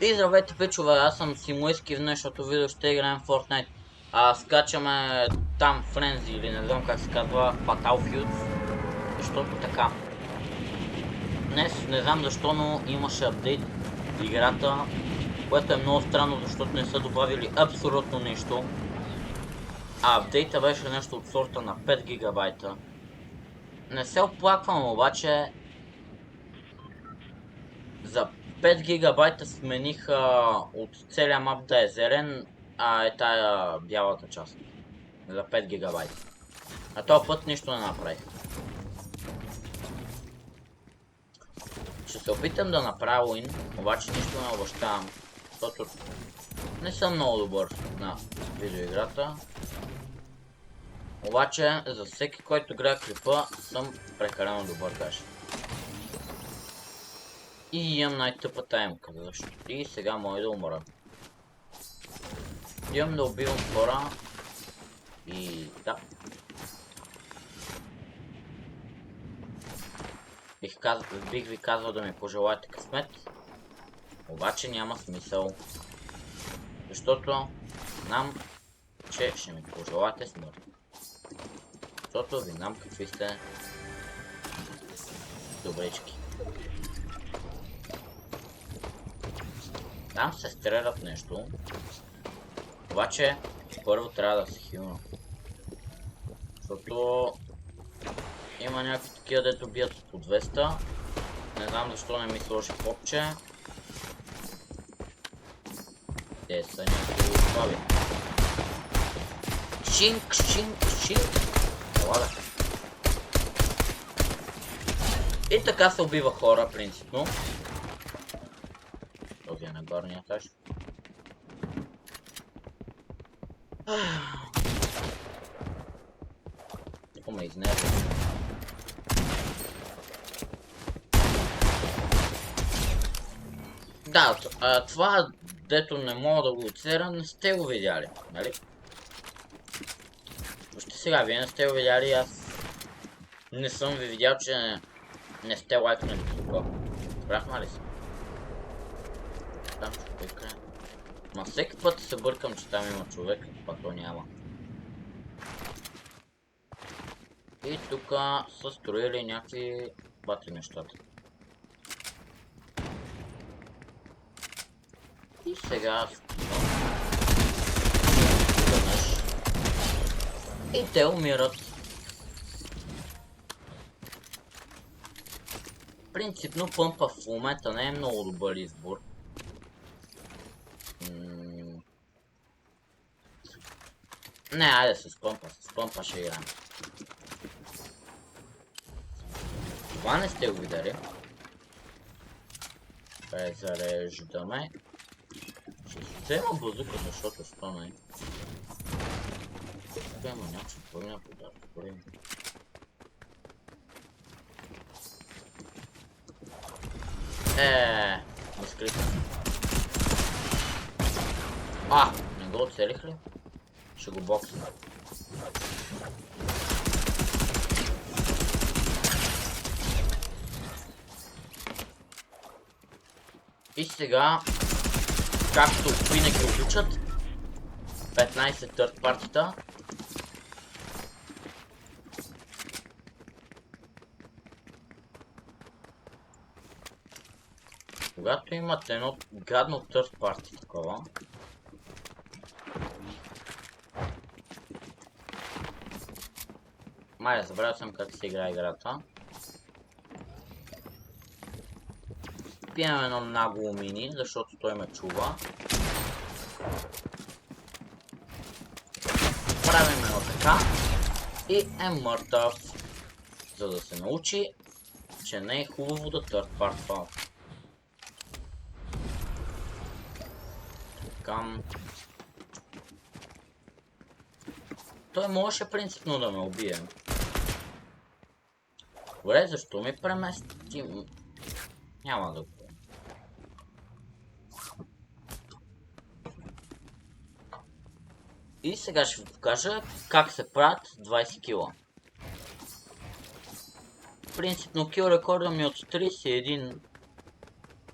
И здравейте, пичове, аз съм Симуиски в днешното видео, ще играем Fortnite. Скачаме там Frenzy или не знам как се казва, Battlefield, защото така. Днес не знам защо, но имаше апдейт в играта, което е много странно, защото не са добавили абсолютно нищо. Апдейта беше нещо от сорта на 5 гигабайта. Не се оплаквам, обаче за 5 гигабайта смениха от целия мап да е зелен, е тая бялата част. За 5 гигабайта. А този път нищо не направих. Ще се опитам да направя уин, обаче нищо не обещавам, защото не съм много добър на видеоиграта. Обаче за всеки, който гледа клипа, съм прекалено добър даже. И имам най-тъпата емка, защото и сега може да умра. Имам да убивам хора и да. Бих ви казал да ми пожелаете късмет, обаче няма смисъл. Защото знам, че ще ми пожелаете смърт. Защото ви знам какви сте добрички. Там се стрелят нещо. Обаче първо трябва да се хилна. Защото има някакви такива, дето бият по 200. Не знам защо не ми сложи попче. Те са някакви слаби. Шинк, шинк, шинк. Ела да. И така се убива хора, принципно. Този е на горния етаж. Тук ме изнервя. Да, това, дето не мога да го оцеря, не сте го видяли, нали? Още сега, вие не сте го видяли, аз не съм ви видял, че не сте лайкнали тук. Разбрахме ли се? Там човек е. Ма всеки път се бъркам, че там има човек, пак то няма. И тук са строили някакви бати нещата. И сега и те умират. Принципно пъмпа в момента не е много добър избор. Не, айде с пъмпа ще играем. Това не сте го видели. Презареждаме. Ще взема базука, защото стана. Тук има някаква пълня вода. Не скрипа. Не го оцелих ли? Ще го боксим. И сега, както винаги обичат, 15 търт партита. Когато имате едно гадно търт парти такова, майде, забравял съм как се играе играта. Пием едно нагло мини, защото той ме чува. Правим едно така и е мъртъв. За да се научи, че не е хубаво да търпартва. Така. Той можеше принципно да ме убие. Добре, защо ми премести? Няма да го. И сега ще ви покажа как се правят 20 кила. Принципно кил рекорда ми от 31,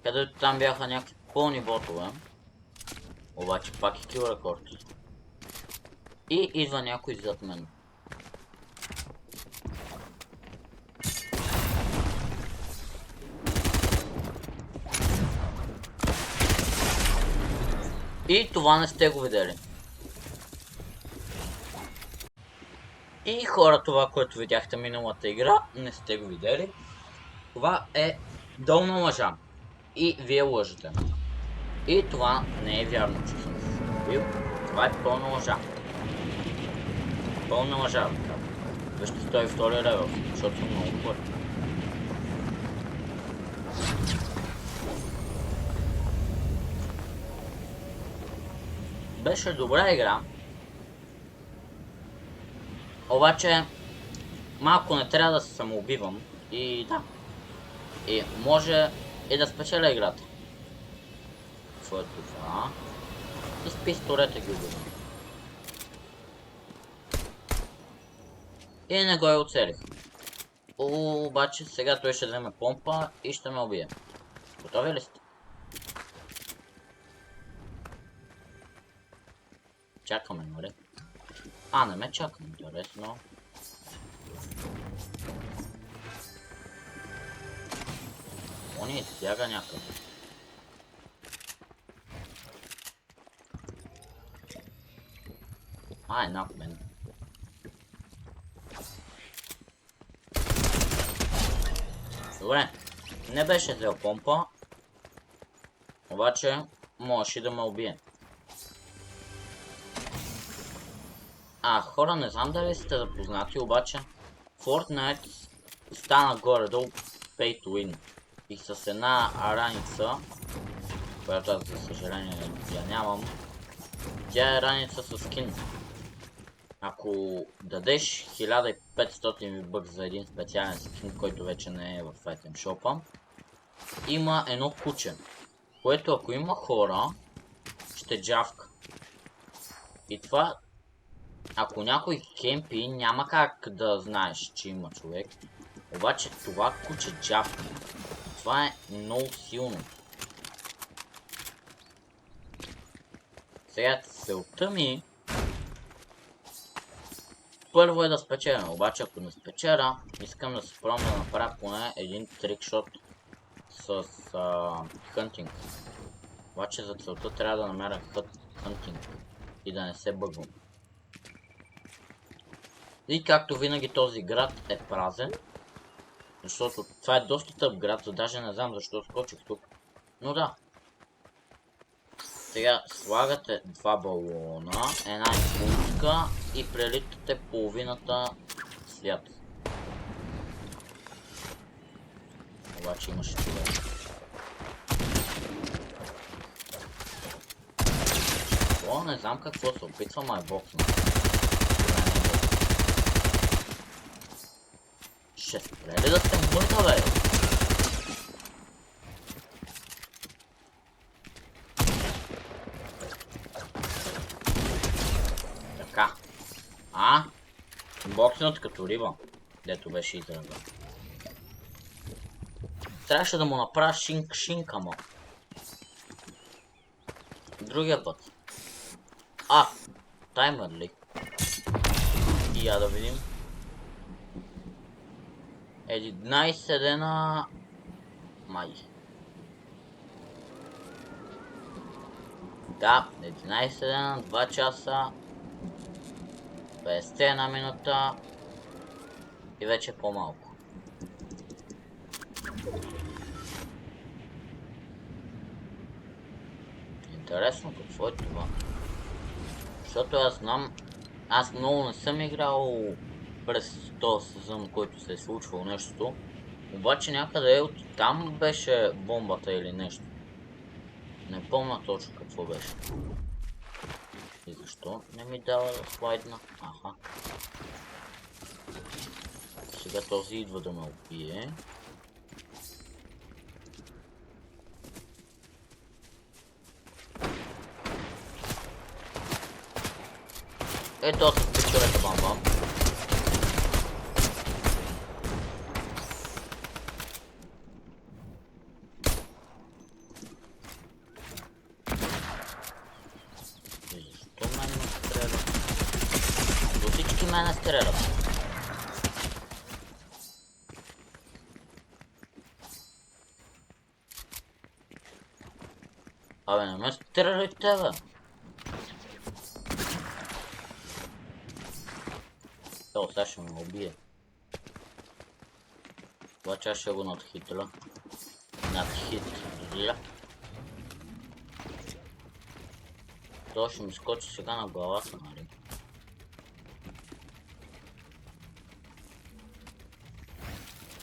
където там бяха някакви пълни ботове. Обаче пак е кил рекорд. И идва някой зад мен. И това не сте го видели. И хора, това, което видяхте миналата игра, не сте го видели. Това е долна лъжа. И вие лъжете. И това не е вярно, че съм се убил. Това е пълна лъжа. Пълна лъжа, така. Вижте 102 левел, защото съм много бърз. Беше добра игра. Обаче малко не трябва да се самоубивам. И да. И може и да спечеля играта. Какво е това? И с пистолета ги убивам. И не го я оцелих. Обаче сега той ще вземе помпа и ще ме убие. Готови ли сте? Чакаме, нали? А, не ме чакам, интересно. Он е бяга някъде. А, е над мен. Добре, не беше взел помпа, обаче можеше да ме убие. Хора, не знам дали сте запознати, обаче Fortnite стана горе-долу pay to win. И с една раница, която аз за съжаление я нямам, тя е раница с скин. Ако дадеш 1500 бък за един специален скин, който вече не е в item shop, има едно куче, което ако има хора, ще джавка. И това, ако някой кемпи, няма как да знаеш, че има човек. Обаче това куче джавка. Това е много силно. Сега целта ми първо е да спечеля, обаче ако не спечеля, искам да се пробвам да направя поне един трикшот с хънтинг. Обаче за целта трябва да намеря хънтинг и да не се бъгвам. И както винаги този град е празен, защото това е доста тъп град, даже не знам защо скочих тук. Но да. Сега слагате два балона, една изпуска и прелитате половината свят. Обаче имаше човек. О, не знам какво се опитвам, а е боксна. Ще спре ли да сте мъртва, бе? Така. Бокснат като риба. Дето беше израза. Трябваше да му направя шинка, ма. Другия път. Таймер ли? И я да видим. 11 дена... Май. Да, 11 дена, 2 часа, 51 минута и вече по-малко. Интересно какво е това. Защото аз знам, аз много не съм играл през този сезон, който се е случвало нещо. Обаче някъде от там беше бомбата или нещо. Не помня точно какво беше. И защо не ми дава да слайдна? Сега този идва да ме убие. Ето с пичорета бамбам. мене стрелят. Абе, не ме стреляйте, бе. То, сега ще ме убие. Обаче аз ще го надхитля. Надхитля. То ще ми скочи сега на главата, нали?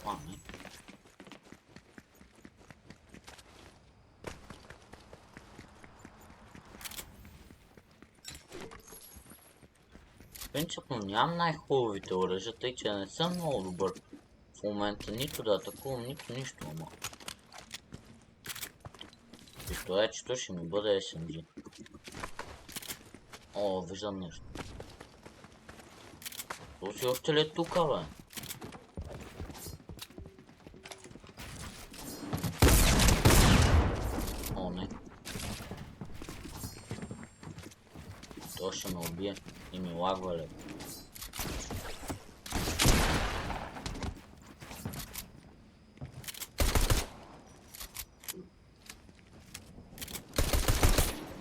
А, не. Принципно нямам най-хубавите оръжия, тъй че не съм много добър в момента нито да атакувам, нито нищо, ама. Пистолетчето ще ми бъде SMG. О, виждам нещо. То си още ли е тука, бе? О, не. То ще ме убие и ми лагва, ле.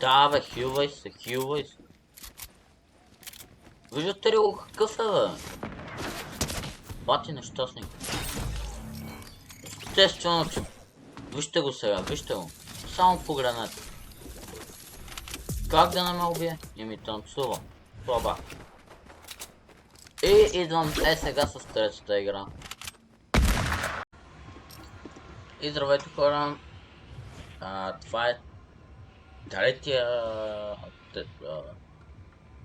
Да, бе, хилвай се, хилвай се. Виждате ли го какъв е, бе? Бати нещастник. Естествено, че... Вижте го сега, вижте го. Само погледнете. Как да не ме убие? И ми танцува. Това. И идвам сега с третата игра. И здравейте, хора. Това е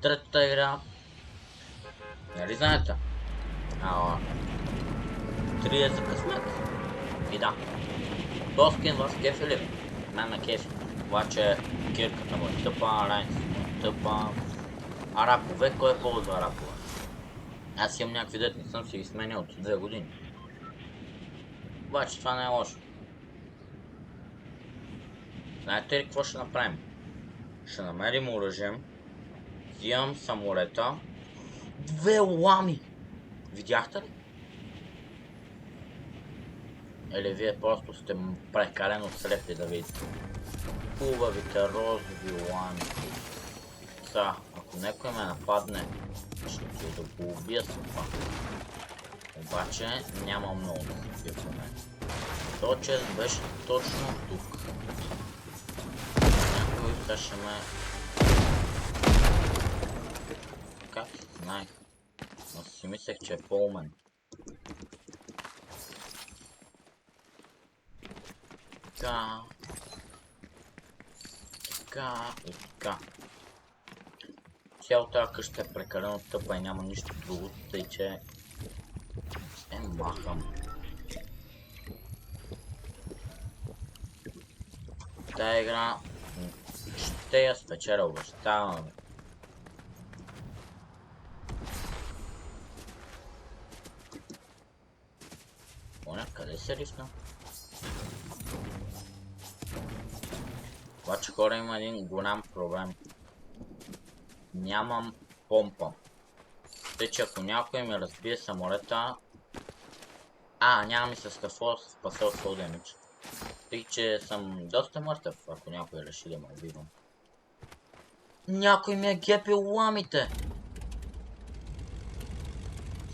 третата игра. Нали знаете? 3 е за късмет. И да. Този скин вас кефи ли? Мен ме кефи. Обаче кирката му е тъпа, райнцата му е тъпа. А рапове, кой е ползва рапове? Аз имам някакви дет, не съм си ги сменял от 2 години. Обаче това не е лошо. Знаете ли какво ще направим? Ще намерим оръжие. Взимам самолета. 2 лами! Видяхте ли? Или вие просто сте прекалено слепи да видите. Хубавите розови лами. Сега, ако някой ме нападне, ще да го убия с това. Обаче няма много да се убия по мен. То чест беше точно тук. Някой сега ще ме... Как знаех? Но си мислех, че е по-умен. Така и така. Цялата тази къща е прекалено тъпа и няма нищо друго, тъй че махам. Тая игра ще я спечеля, обещавам. Поня, къде се рифна? Обаче, хора, има един голям проблем. Нямам помпа. Тъй, че ако някой ми разбие самолета... няма ми се с какво спасал своя демидж. Тъй, че съм доста мъртъв, ако някой реши да ме убивам. Някой ми е гепил ламите!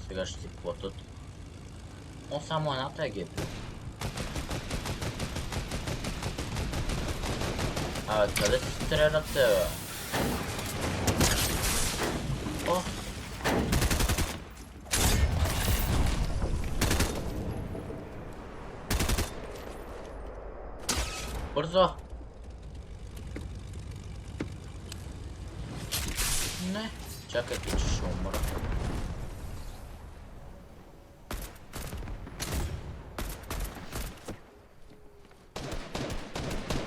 Сега ще си платят. О, само едната е гепил. Абе, къде се стреляте, бе? О! Бързо! Не! Чакайте, че ще умра.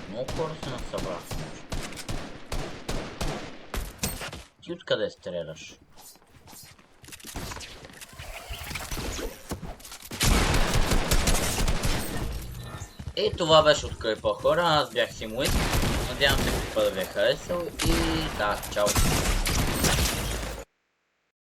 Много хора се насъбраха. Ти откъде стреляш? И това беше от клипа, хора. Аз бях Симуит. Надявам се клипа да ви е харесал и да, чао!